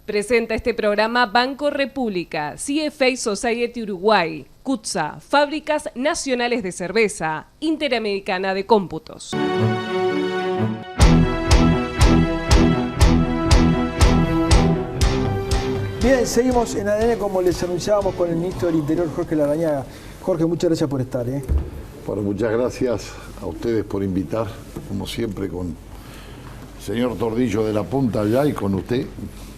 Presenta este programa Banco República, CFA Society Uruguay, CUTSA, Fábricas Nacionales de Cerveza, Interamericana de Cómputos. Bien, seguimos en ADN como les anunciábamos con el ministro del Interior, Jorge Larrañaga. Jorge, muchas gracias por estar. Bueno, muchas gracias a ustedes por invitar, como siempre, con el señor Tordillo de la Punta allá y con usted,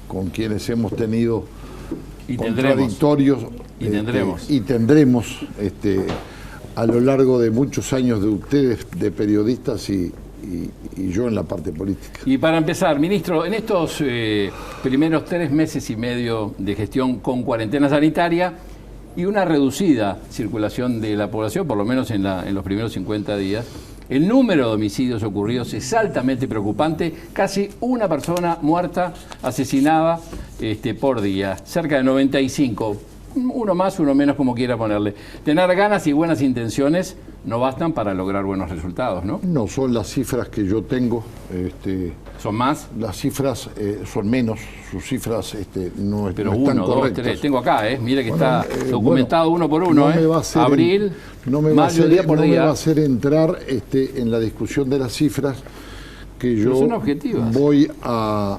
con quienes hemos tenido contradictorios y tendremos a lo largo de muchos años de ustedes, de periodistas y yo en la parte política. Y para empezar, ministro, en estos primeros 3 meses y medio de gestión con cuarentena sanitaria y una reducida circulación de la población, por lo menos en los primeros 50 días, el número de homicidios ocurridos es altamente preocupante, casi una persona muerta, asesinada por día, cerca de 95, uno más, uno menos, como quiera ponerle. Tener ganas y buenas intenciones no bastan para lograr buenos resultados, ¿no? No son las cifras que yo tengo. ¿Son más? Las cifras son menos, sus cifras no, pero no están 1, 2, correctas. 3, tengo acá, mire que está documentado uno por uno, abril, no me va a hacer entrar en la discusión de las cifras que yo voy a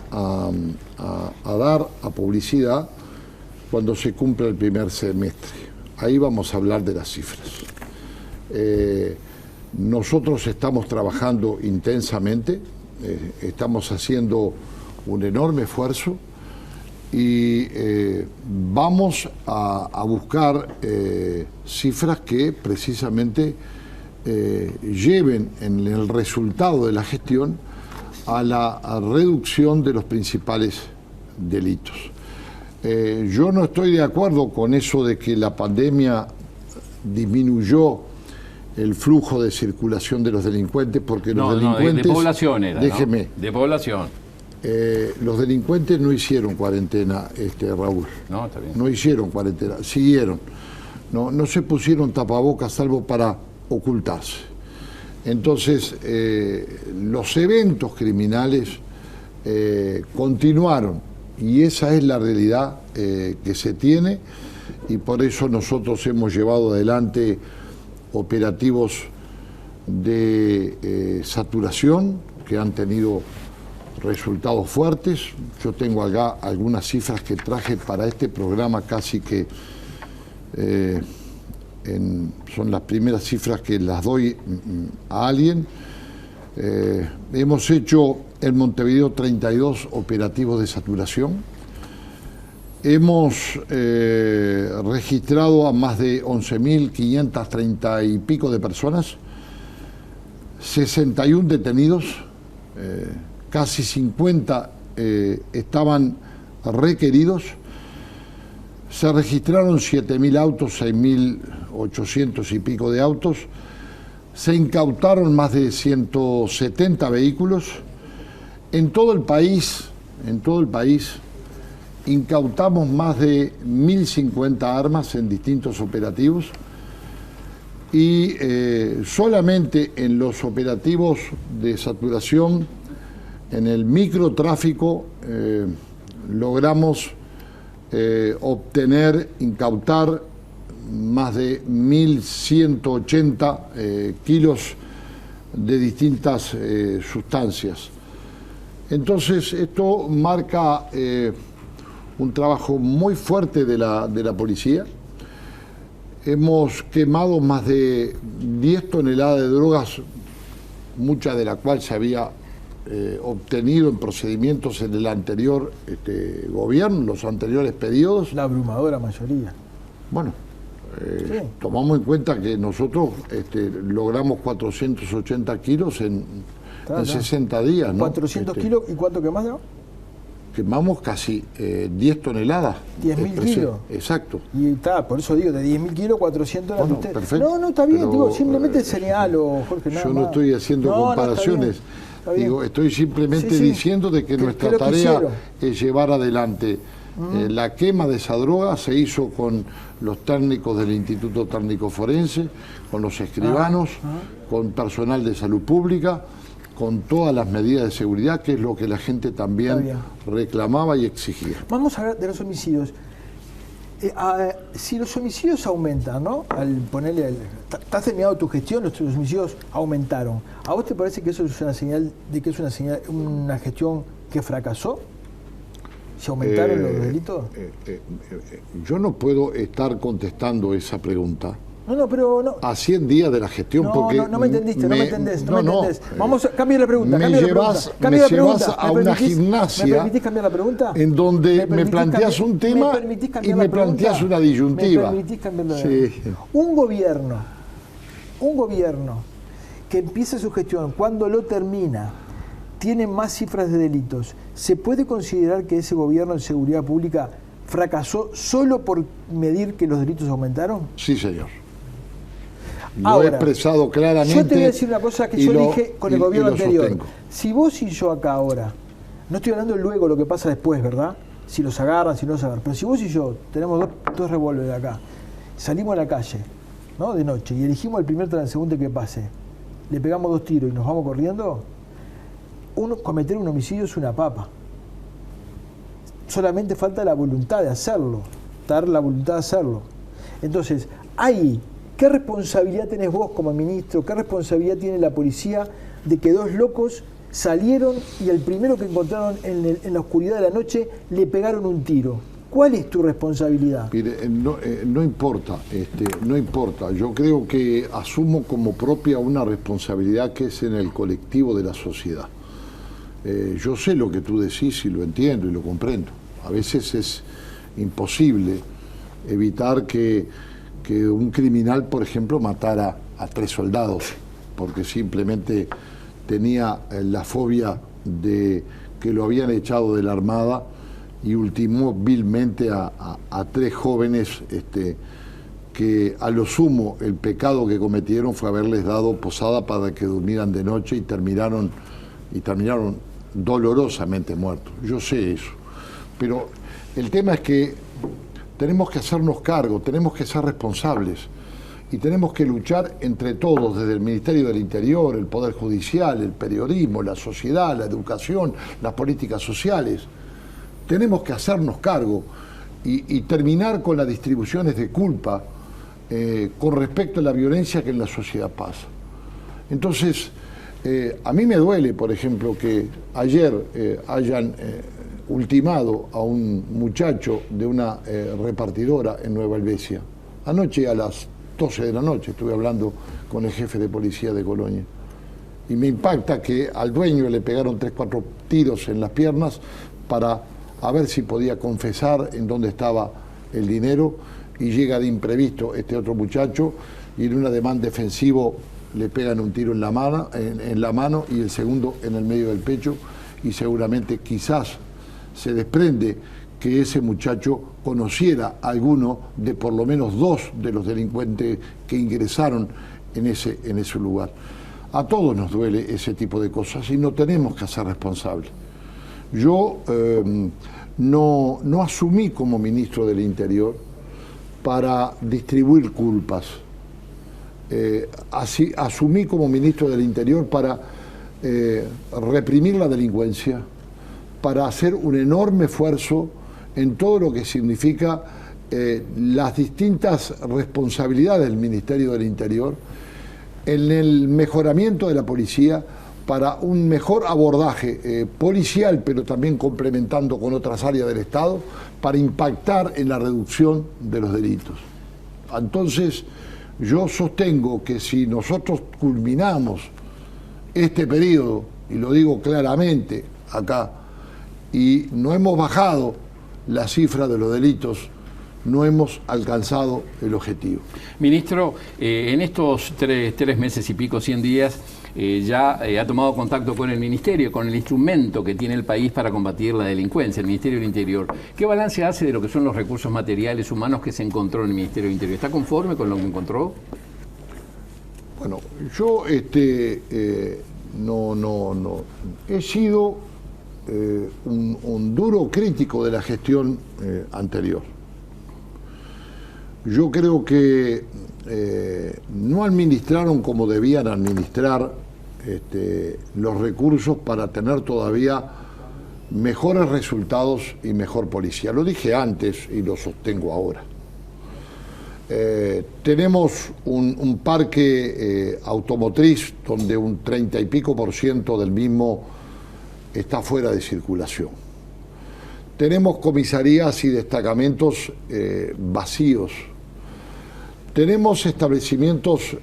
dar a publicidad cuando se cumpla el primer semestre. Ahí vamos a hablar de las cifras. Nosotros estamos trabajando intensamente, estamos haciendo un enorme esfuerzo y vamos a buscar cifras que precisamente lleven en el resultado de la gestión a la reducción de los principales delitos. Yo no estoy de acuerdo con eso de que la pandemia disminuyó el flujo de circulación de los delincuentes, porque los delincuentes... de población era, déjeme. ¿no? De población. Los delincuentes no hicieron cuarentena, Raúl. No, está bien. No hicieron cuarentena, siguieron. No se pusieron tapabocas salvo para ocultarse. Entonces, los eventos criminales continuaron. Y esa es la realidad que se tiene, y por eso nosotros hemos llevado adelante operativos de saturación que han tenido resultados fuertes. Yo tengo acá algunas cifras que traje para este programa, casi que son las primeras cifras que las doy a alguien. Hemos hecho en Montevideo 32 operativos de saturación. Hemos registrado a más de 11.530 y pico de personas, 61 detenidos, casi 50 estaban requeridos. Se registraron 7.000 autos, 6.800 y pico de autos. Se incautaron más de 170 vehículos. En todo el país, incautamos más de 1.050 armas en distintos operativos, y solamente en los operativos de saturación, en el microtráfico, logramos incautar más de 1.180 kilos de distintas sustancias. Entonces, esto marca un trabajo muy fuerte de la policía. Hemos quemado más de 10 toneladas de drogas, mucha de la cual se había obtenido en procedimientos en el anterior gobierno, los anteriores periodos. La abrumadora mayoría. Bueno, tomamos en cuenta que nosotros logramos 480 kilos en 60 días, ¿no? 400 kilos, ¿y cuánto quemás? Quemamos casi 10 toneladas. 10.000 kilos. Exacto. Y está, por eso digo, de 10.000 kilos, 400 eran ustedes. Perfecto. No, está bien, digo, simplemente señalo, Jorge, nada yo más. no estoy haciendo comparaciones. Está bien. Digo, estoy simplemente diciendo de que nuestra tarea es llevar adelante la quema de esa droga. Se hizo con los técnicos del Instituto Técnico Forense, con los escribanos, con personal de salud pública, con todas las medidas de seguridad, que es lo que la gente también reclamaba y exigía. Vamos a hablar de los homicidios. Si los homicidios aumentan, ¿no? Al ponerle, ¿estás terminado tu gestión? Los homicidios aumentaron. ¿A vos te parece que eso es una señal de que es una gestión que fracasó? ¿Se aumentaron los delitos? Yo no puedo estar contestando esa pregunta. No, pero no. A 100 días de la gestión, porque... No me entendiste, no me entendés. Vamos, cambia la pregunta. Me llevas a una gimnasia. ¿Me permitís cambiar la pregunta? En donde me planteas un tema y me planteas una disyuntiva. ¿Me permitís cambiar la pregunta? Sí. Un gobierno que empieza su gestión, cuando lo termina, tiene más cifras de delitos, ¿se puede considerar que ese gobierno en seguridad pública fracasó solo por medir que los delitos aumentaron? Sí, señor. Lo he expresado claramente. Yo te voy a decir una cosa que yo dije con el gobierno anterior. Sostengo. Si vos y yo acá ahora, no estoy hablando luego lo que pasa después, ¿verdad? Si los agarran, si no los agarran. Pero si vos y yo tenemos dos revólveres acá, salimos a la calle, ¿no? De noche, y elegimos el primer transeúnte que pase, le pegamos 2 tiros y nos vamos corriendo, cometer un homicidio es una papa. Solamente falta la voluntad de hacerlo, dar la voluntad de hacerlo. Entonces, ahí, ¿qué responsabilidad tenés vos como ministro? ¿Qué responsabilidad tiene la policía de que 2 locos salieron y al primero que encontraron en la oscuridad de la noche le pegaron un tiro? ¿Cuál es tu responsabilidad? Mire, no importa, no importa. Yo creo que asumo como propia una responsabilidad que es en el colectivo de la sociedad. Yo sé lo que tú decís y lo entiendo y lo comprendo. A veces es imposible evitar que un criminal, por ejemplo, matara a 3 soldados porque simplemente tenía la fobia de que lo habían echado de la Armada y ultimó vilmente a 3 jóvenes que a lo sumo el pecado que cometieron fue haberles dado posada para que durmieran de noche y terminaron dolorosamente muertos. Yo sé eso. Pero el tema es que tenemos que hacernos cargo, tenemos que ser responsables y tenemos que luchar entre todos, desde el Ministerio del Interior, el Poder Judicial, el periodismo, la sociedad, la educación, las políticas sociales. Tenemos que hacernos cargo y terminar con las distribuciones de culpa con respecto a la violencia que en la sociedad pasa. Entonces, a mí me duele, por ejemplo, que ayer hayan ultimado a un muchacho de una repartidora en Nueva Helvecia. Anoche a las 12 de la noche estuve hablando con el jefe de policía de Colonia. Y me impacta que al dueño le pegaron 3-4 tiros en las piernas para a ver si podía confesar en dónde estaba el dinero, y llega de imprevisto este otro muchacho y en un ademán defensivo le pegan un tiro en la mano y el segundo en el medio del pecho, y seguramente quizás se desprende que ese muchacho conociera a alguno de por lo menos 2 de los delincuentes que ingresaron en ese lugar. A todos nos duele ese tipo de cosas y no tenemos que ser responsables. Yo no asumí como ministro del Interior para distribuir culpas. Asumí como ministro del Interior para reprimir la delincuencia, para hacer un enorme esfuerzo en todo lo que significa las distintas responsabilidades del Ministerio del Interior, en el mejoramiento de la policía, para un mejor abordaje policial, pero también complementando con otras áreas del Estado, para impactar en la reducción de los delitos. Entonces, yo sostengo que si nosotros culminamos este periodo, y lo digo claramente acá, y no hemos bajado la cifra de los delitos, no hemos alcanzado el objetivo. Ministro, en estos tres meses y pico, 100 días, ya ha tomado contacto con el Ministerio, con el instrumento que tiene el país para combatir la delincuencia, el Ministerio del Interior. ¿Qué balance hace de lo que son los recursos materiales, humanos que se encontró en el Ministerio del Interior? ¿Está conforme con lo que encontró? Bueno, yo no he sido un duro crítico de la gestión anterior. Yo creo que no administraron como debían administrar los recursos para tener todavía mejores resultados y mejor policía. Lo dije antes y lo sostengo ahora. Tenemos un parque automotriz donde un 30 y pico % del mismo está fuera de circulación. Tenemos comisarías y destacamentos vacíos. Tenemos establecimientos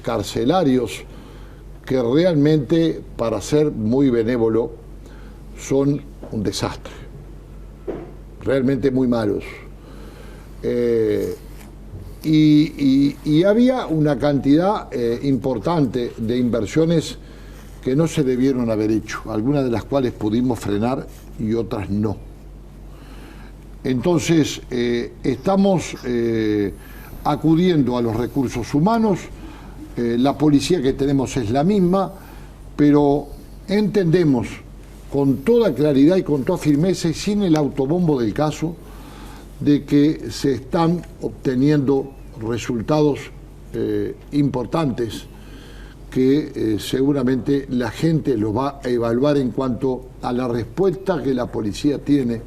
carcelarios que realmente, para ser muy benévolo, son un desastre, realmente muy malos. Y había una cantidad importante de inversiones que no se debieron haber hecho, algunas de las cuales pudimos frenar y otras no. Entonces, estamos acudiendo a los recursos humanos. La policía que tenemos es la misma, pero entendemos con toda claridad y con toda firmeza y sin el autobombo del caso de que se están obteniendo resultados importantes que seguramente la gente los va a evaluar en cuanto a la respuesta que la policía tiene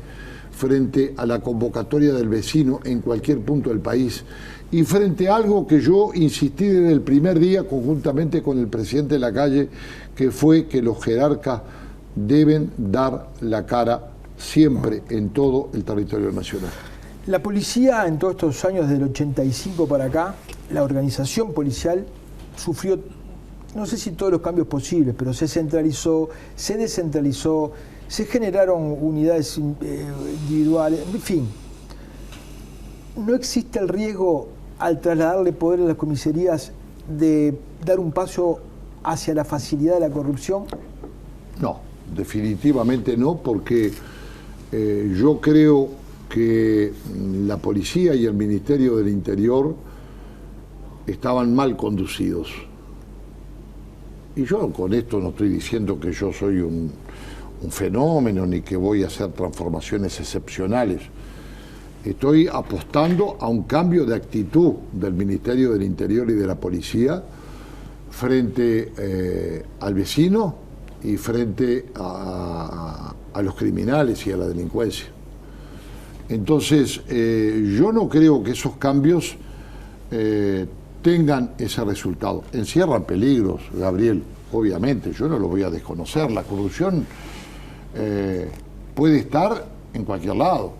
frente a la convocatoria del vecino en cualquier punto del país y frente a algo que yo insistí desde el primer día conjuntamente con el presidente Lacalle, que fue que los jerarcas deben dar la cara siempre en todo el territorio nacional. La policía en todos estos años, desde el 85 para acá, la organización policial sufrió, no sé si todos los cambios posibles, pero se centralizó, se descentralizó, se generaron unidades individuales, en fin. ¿No existe el riesgo al trasladarle poder a las comisarías de dar un paso hacia la facilidad de la corrupción? No, definitivamente no, porque yo creo que la policía y el Ministerio del Interior estaban mal conducidos. Y yo con esto no estoy diciendo que yo soy un fenómeno ni que voy a hacer transformaciones excepcionales. Estoy apostando a un cambio de actitud del Ministerio del Interior y de la policía frente al vecino y frente a los criminales y a la delincuencia. Entonces, yo no creo que esos cambios tengan ese resultado. Encierran peligros, Gabriel, obviamente, yo no lo voy a desconocer. La corrupción puede estar en cualquier lado,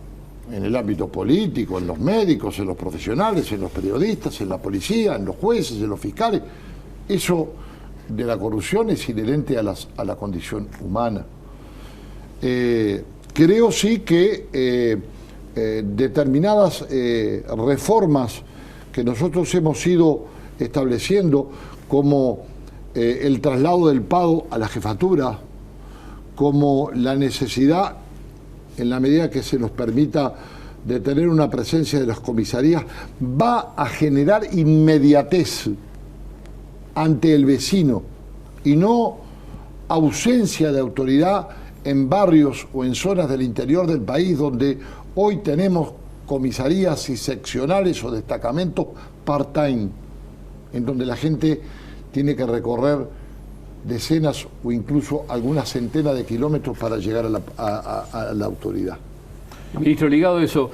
en el ámbito político, en los médicos, en los profesionales, en los periodistas, en la policía, en los jueces, en los fiscales. Eso de la corrupción es inherente a la condición humana. Creo sí que determinadas reformas que nosotros hemos ido estableciendo, como el traslado del pago a la jefatura, como la necesidad, en la medida que se nos permita, de tener una presencia de las comisarías, va a generar inmediatez ante el vecino y no ausencia de autoridad en barrios o en zonas del interior del país donde hoy tenemos comisarías y seccionales o destacamentos part-time, en donde la gente tiene que recorrer decenas o incluso algunas centenas de kilómetros para llegar a la autoridad. Ministro, ligado a eso,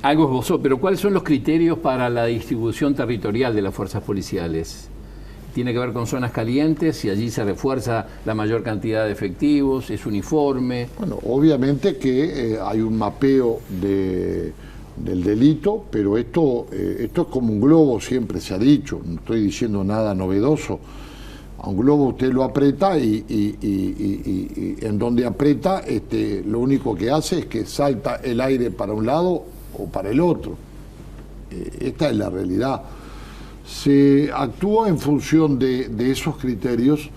algo esbozó, pero ¿cuáles son los criterios para la distribución territorial de las fuerzas policiales? ¿Tiene que ver con zonas calientes y allí se refuerza la mayor cantidad de efectivos? ¿Es uniforme? Bueno, obviamente que hay un mapeo del delito, pero esto es como un globo, siempre se ha dicho, no estoy diciendo nada novedoso. A un globo usted lo aprieta y en donde aprieta lo único que hace es que salta el aire para un lado o para el otro. Esta es la realidad. Se actúa en función de esos criterios,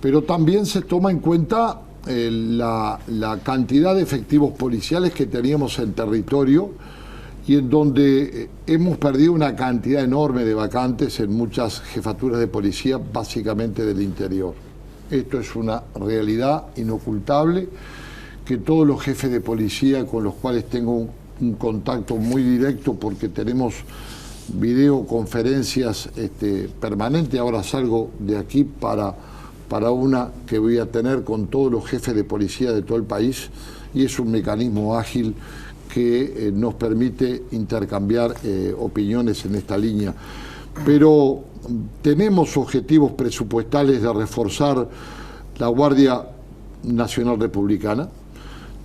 pero también se toma en cuenta la cantidad de efectivos policiales que teníamos en territorio y en donde hemos perdido una cantidad enorme de vacantes en muchas jefaturas de policía, básicamente del interior. Esto es una realidad inocultable que todos los jefes de policía con los cuales tengo un contacto muy directo porque tenemos videoconferencias permanentes. Ahora salgo de aquí para una que voy a tener con todos los jefes de policía de todo el país, y es un mecanismo ágil que nos permite intercambiar opiniones en esta línea. Pero tenemos objetivos presupuestales de reforzar la Guardia Nacional Republicana.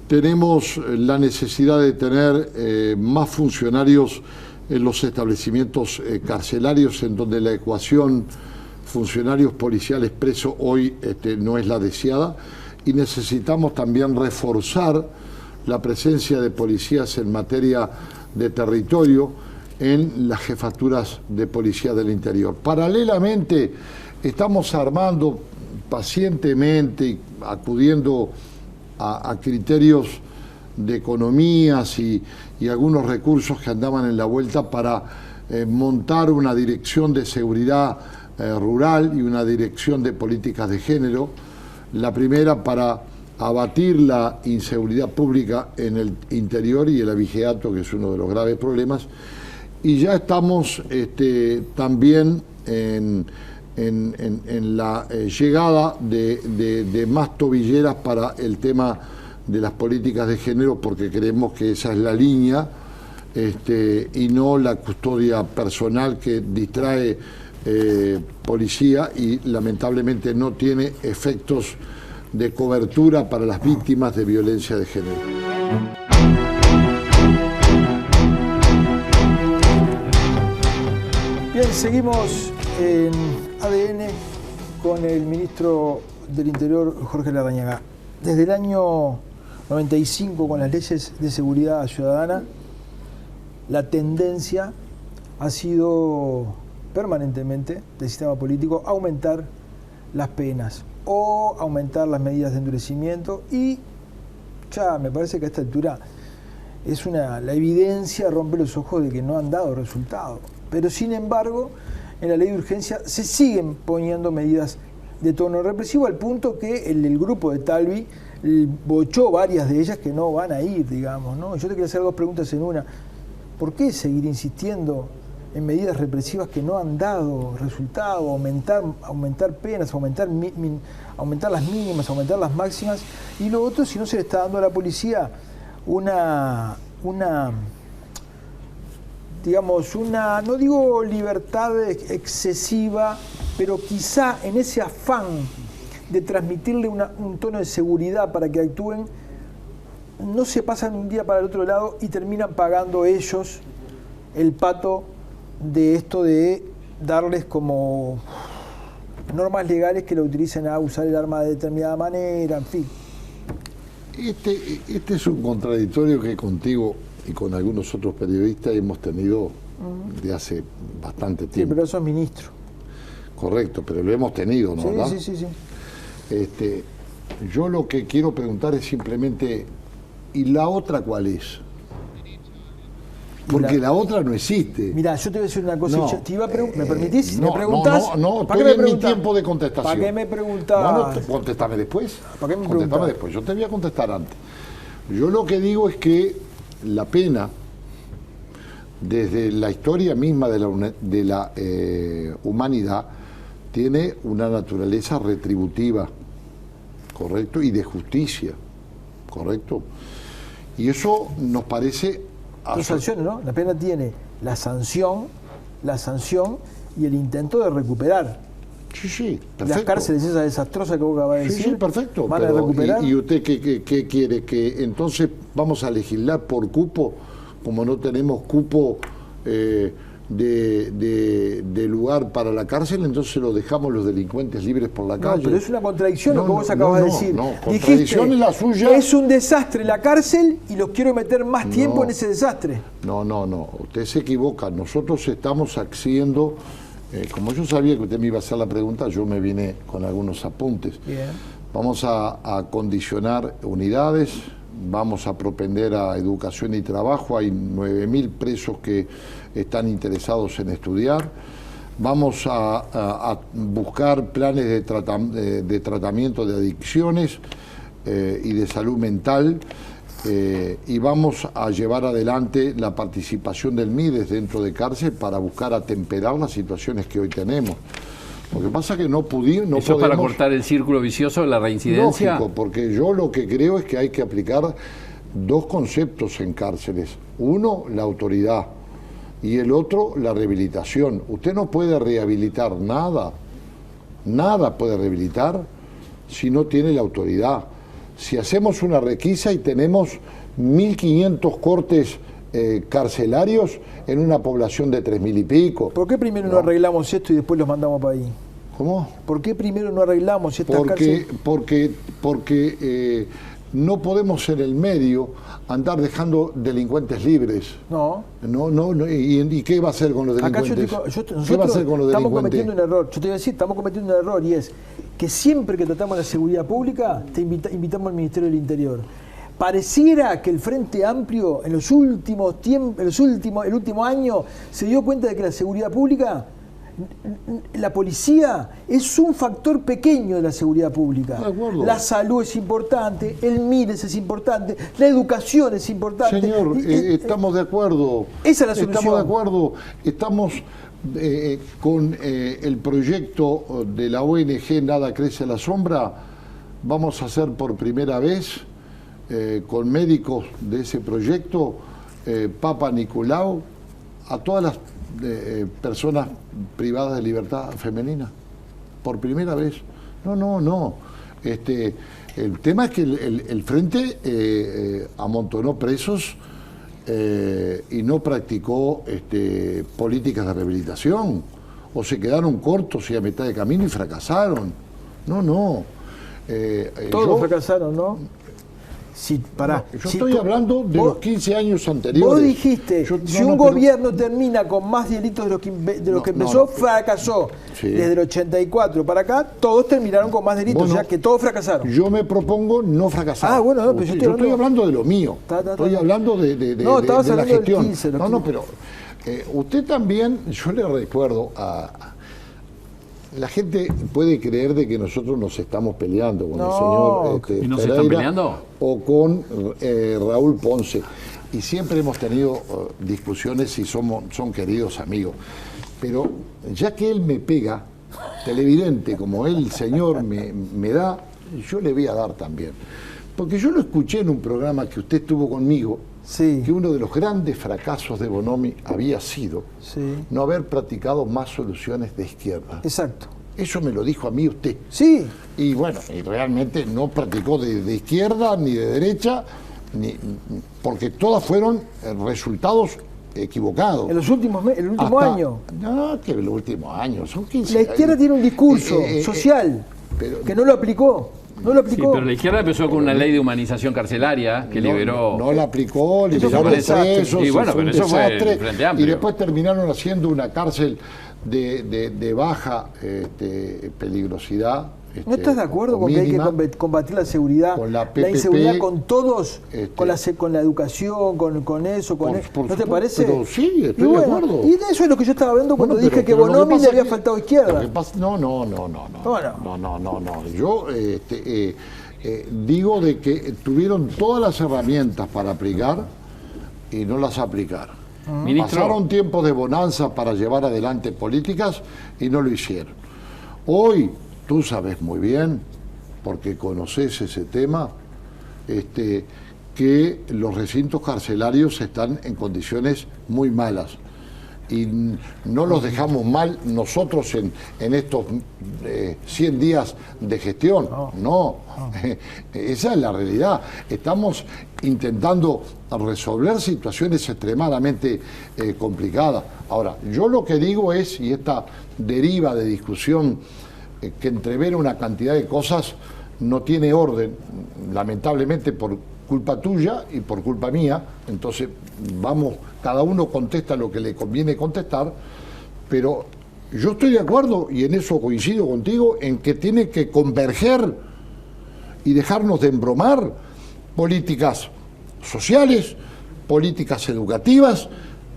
Tenemos la necesidad de tener más funcionarios en los establecimientos carcelarios, en donde la ecuación funcionarios policiales presos hoy no es la deseada, y necesitamos también reforzar la presencia de policías en materia de territorio en las jefaturas de policía del interior. Paralelamente, estamos armando pacientemente, acudiendo a criterios de economías y algunos recursos que andaban en la vuelta para montar una dirección de seguridad rural y una dirección de políticas de género. La primera para abatir la inseguridad pública en el interior y el abigeato, que es uno de los graves problemas. Y ya estamos también en la llegada de más tobilleras para el tema de las políticas de género, porque creemos que esa es la línea y no la custodia personal que distrae policía y lamentablemente no tiene efectos de cobertura para las víctimas de violencia de género. Bien, seguimos en ADN con el ministro del Interior, Jorge Larrañaga. Desde el año 95, con las leyes de seguridad ciudadana, la tendencia ha sido permanentemente del sistema político aumentar las penas o aumentar las medidas de endurecimiento, y ya me parece que a esta altura es la evidencia rompe los ojos de que no han dado resultado. Pero sin embargo, en la ley de urgencia se siguen poniendo medidas de tono represivo, al punto que el grupo de Talvi bochó varias de ellas que no van a ir, digamos, ¿no? Yo te quería hacer dos preguntas en una. ¿Por qué seguir insistiendo en medidas represivas que no han dado resultado? Aumentar penas, aumentar las mínimas, aumentar las máximas. Y lo otro, si no se le está dando a la policía una no digo libertad excesiva, pero quizá en ese afán de transmitirle un tono de seguridad para que actúen, no se pasan un día para el otro lado y terminan pagando ellos el pato de esto de darles como normas legales que lo utilicen a usar el arma de determinada manera, en fin. Este es un contradictorio que contigo y con algunos otros periodistas hemos tenido de hace bastante tiempo. Sí, pero eso es ministro. Correcto, pero lo hemos tenido, ¿no? Sí, ¿verdad? sí. Yo lo que quiero preguntar es simplemente, ¿y la otra cuál es? Porque la otra no existe. Mira, yo te voy a decir una cosa. No, ¿Me permitís? No, ¿Me preguntás? No, estoy en mi tiempo de contestación. ¿Para qué me preguntás? Bueno, contéstame después. ¿Para qué me Contéstame preguntás? después. Yo te voy a contestar antes. Yo lo que digo es que la pena, desde la historia misma de la humanidad, tiene una naturaleza retributiva, ¿correcto? Y de justicia, ¿correcto? Y eso nos parece... Dos sanciones, ¿no? La pena tiene la sanción y el intento de recuperar. Sí, perfecto. Las cárceles esas desastrosas que vos acabas de decir. Sí, perfecto. ¿Van a recuperar? ¿Y usted qué quiere? ¿Que entonces vamos a legislar por cupo? Como no tenemos cupo de lugar para la cárcel, entonces lo dejamos los delincuentes libres por la calle. No, pero es una contradicción lo que vos acabas de decir. No, contradicción es la suya. Es un desastre la cárcel y los quiero meter más tiempo en ese desastre. No. Usted se equivoca. Nosotros estamos haciendo... como yo sabía que usted me iba a hacer la pregunta, yo me vine con algunos apuntes. Bien. Vamos a condicionar unidades, vamos a propender a educación y trabajo. Hay 9.000 presos que están interesados en estudiar. Vamos a buscar planes de tratamiento de adicciones y de salud mental. y vamos a llevar adelante la participación del MIDES dentro de cárcel para buscar atemperar las situaciones que hoy tenemos. Lo que pasa es que no pudimos... ¿Eso es para cortar el círculo vicioso de la reincidencia? Lógico, porque yo lo que creo es que hay que aplicar dos conceptos en cárceles. Uno, la autoridad, y el otro, la rehabilitación. Usted no puede rehabilitar nada, nada puede rehabilitar si no tiene la autoridad. Si hacemos una requisa y tenemos 1.500 cortes carcelarios en una población de 3.000 y pico. ¿Por qué primero no arreglamos esto y después los mandamos para ahí? ¿Cómo? ¿Por qué primero no arreglamos estas cárceles? Porque no podemos en el medio andar dejando delincuentes libres. No. ¿Y qué va a hacer con los delincuentes? ¿Qué va a hacer con los delincuentes? Estamos cometiendo un error. Yo te voy a decir, estamos cometiendo un error, y es que siempre que tratamos la seguridad pública, invitamos al Ministerio del Interior. Pareciera que el Frente Amplio en los últimos tiempos, el último año, se dio cuenta de que la seguridad pública, la policía, es un factor pequeño de la seguridad pública. La salud es importante, el MIDES es importante, la educación es importante. Señor, estamos de acuerdo. Esa es la solución. Estamos de acuerdo. Estamos con el proyecto de la ONG Nada Crece a la Sombra. Vamos a hacer por primera vez, con médicos de ese proyecto, Papa Nicolau, a todas las personas privadas de libertad femenina, por primera vez. No. El tema es que el Frente amontonó presos y no practicó políticas de rehabilitación, o se quedaron cortos y a mitad de camino y fracasaron. Todos fracasaron, ¿no? Sí, yo estoy hablando de los 15 años anteriores. Vos dijiste, si un gobierno termina con más delitos de los que empezó, fracasó. Sí. Desde el 84 para acá, todos terminaron con más delitos, o sea que todos fracasaron. Yo me propongo no fracasar. Pero yo estoy hablando de lo mío. Estoy hablando de la gestión. 15, pero usted también, yo le recuerdo a... La gente puede creer de que nosotros nos estamos peleando con el señor ¿Y no se están peleando? O con Raúl Ponce. Y siempre hemos tenido discusiones y son queridos amigos. Pero ya que él me pega, televidente como el señor me da, yo le voy a dar también. Porque yo lo escuché en un programa que usted tuvo conmigo, que uno de los grandes fracasos de Bonomi había sido no haber practicado más soluciones de izquierda. Exacto. Eso me lo dijo a mí usted. Sí. Y bueno, y realmente no practicó de izquierda ni de derecha, porque todas fueron resultados equivocados. En los últimos el último año. No, que en los últimos años, son 15 La izquierda años. Tiene un discurso social que no lo aplicó. No lo aplicó. Sí, pero la izquierda empezó con una ley de humanización carcelaria que liberó... No la aplicó, liberó presos, y bueno, pero eso fue el Frente Amplio. Y después terminaron haciendo una cárcel de baja peligrosidad. ¿No estás de acuerdo con que hay que combatir la seguridad, con la inseguridad con todos, con la educación, con eso, ¿no te parece? Pero sí, estoy de acuerdo. Y de eso es lo que yo estaba hablando cuando dije que Bonomi le había faltado izquierda. No. Yo digo de que tuvieron todas las herramientas para aplicar y no las aplicaron. Pasaron tiempos de bonanza para llevar adelante políticas y no lo hicieron. Hoy, tú sabes muy bien, porque conoces ese tema, que los recintos carcelarios están en condiciones muy malas. Y no los dejamos mal nosotros en estos 100 días de gestión. No. Esa es la realidad. Estamos intentando resolver situaciones extremadamente complicadas. Ahora, yo lo que digo es, y esta deriva de discusión que entrevera una cantidad de cosas no tiene orden, lamentablemente por culpa tuya y por culpa mía, entonces vamos, cada uno contesta lo que le conviene contestar, pero yo estoy de acuerdo, y en eso coincido contigo, en que tiene que converger y dejarnos de embromar políticas sociales, políticas educativas,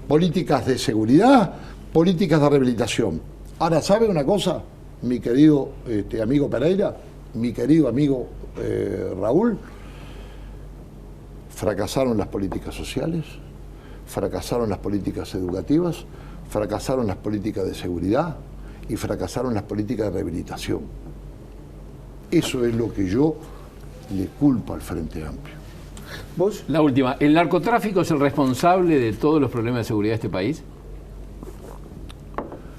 políticas de seguridad, políticas de rehabilitación. Ahora, ¿sabe una cosa, mi querido amigo Pereira, mi querido amigo Raúl? fracasaron las políticas sociales, fracasaron las políticas educativas, fracasaron las políticas de seguridad y fracasaron las políticas de rehabilitación. Eso es lo que yo le culpo al Frente Amplio. ¿Vos? La última, ¿el narcotráfico es el responsable de todos los problemas de seguridad de este país?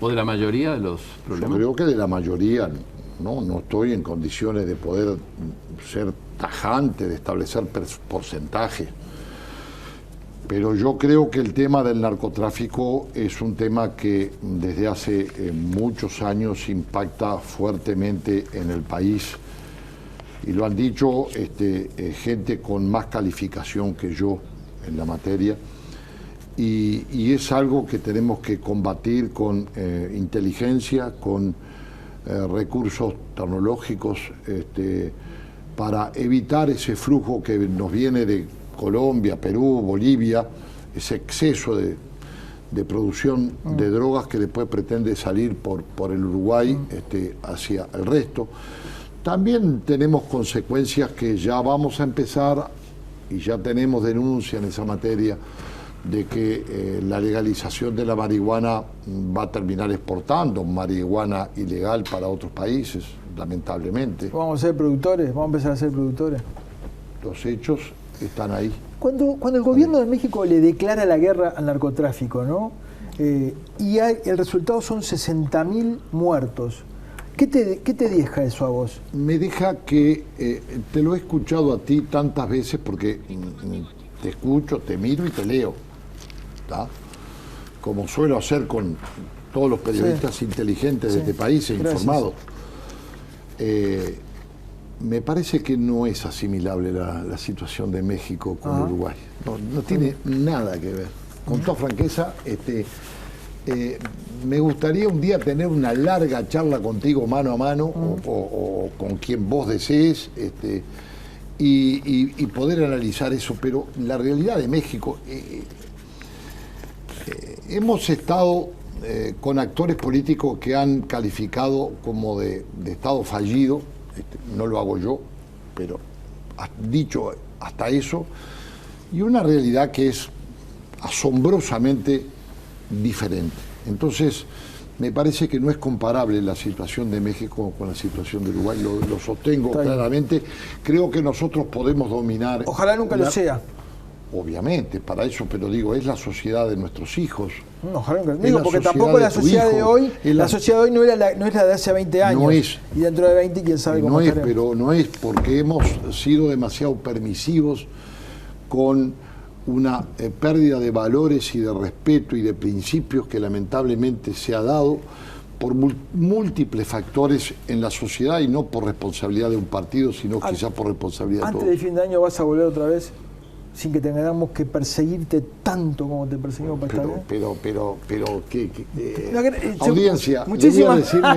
¿O de la mayoría de los problemas? Yo creo que de la mayoría. No estoy en condiciones de poder ser tajante, de establecer porcentajes. Pero yo creo que el tema del narcotráfico es un tema que desde hace muchos años impacta fuertemente en el país. Y lo han dicho gente con más calificación que yo en la materia. Y es algo que tenemos que combatir con inteligencia, con recursos tecnológicos para evitar ese flujo que nos viene de Colombia, Perú, Bolivia, ese exceso de producción de drogas que después pretende salir por el Uruguay hacia el resto. También tenemos consecuencias que ya vamos a empezar, y ya tenemos denuncia en esa materia, de que la legalización de la marihuana va a terminar exportando marihuana ilegal para otros países, lamentablemente. ¿Vamos a ser productores? ¿Vamos a empezar a ser productores? Los hechos están ahí. Cuando el gobierno de México le declara la guerra al narcotráfico, ¿no? Y el resultado son 60.000 muertos, ¿qué te deja eso a vos? Me deja que, te lo he escuchado a ti tantas veces porque te escucho, te miro y te leo. ¿Tá? Como suelo hacer con todos los periodistas inteligentes de este país e informados. Me parece que no es asimilable la situación de México con Uruguay. No tiene nada que ver. Con toda franqueza, me gustaría un día tener una larga charla contigo mano a mano o con quien vos desees y poder analizar eso. Pero la realidad de México... hemos estado con actores políticos que han calificado como de Estado fallido, no lo hago yo, pero has dicho hasta eso, y una realidad que es asombrosamente diferente. Entonces, me parece que no es comparable la situación de México con la situación de Uruguay, lo sostengo claramente. Creo que nosotros podemos dominar... Ojalá nunca lo sea. Obviamente, para eso, pero digo, es la sociedad de nuestros hijos. No, digo, porque tampoco la sociedad de hoy, la sociedad de hoy no es la de hace 20 años. No es. Y dentro de 20, quién sabe cómo estaremos. Pero no es porque hemos sido demasiado permisivos con una pérdida de valores y de respeto y de principios que lamentablemente se ha dado por múltiples factores en la sociedad y no por responsabilidad de un partido, sino quizás por responsabilidad de todos. ¿Antes de fin de año vas a volver otra vez? Sin que tengamos que perseguirte tanto como te perseguimos para estar bien. Audiencia, me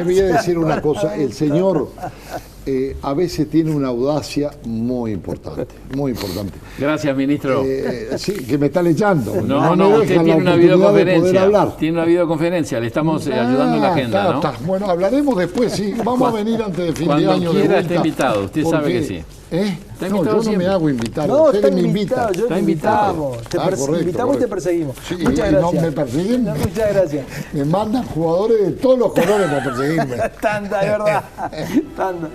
voy a decir una cosa. El señor a veces tiene una audacia muy importante, muy importante. Gracias, ministro. Sí, que me está leyendo. No, usted tiene una videoconferencia. Tiene una videoconferencia, le estamos ayudando en la agenda, ¿no? Bueno, hablaremos después, sí. Vamos a venir antes de fin de año. Cuando quiera está invitado, usted sabe que sí. No, yo no me hago invitar. No, ustedes me invitan. Te invitamos. Invitamos y te perseguimos. Sí, muchas gracias. No me persiguen. No, muchas gracias. Me mandan jugadores de todos los colores para perseguirme. Tanta, de verdad. Tanta.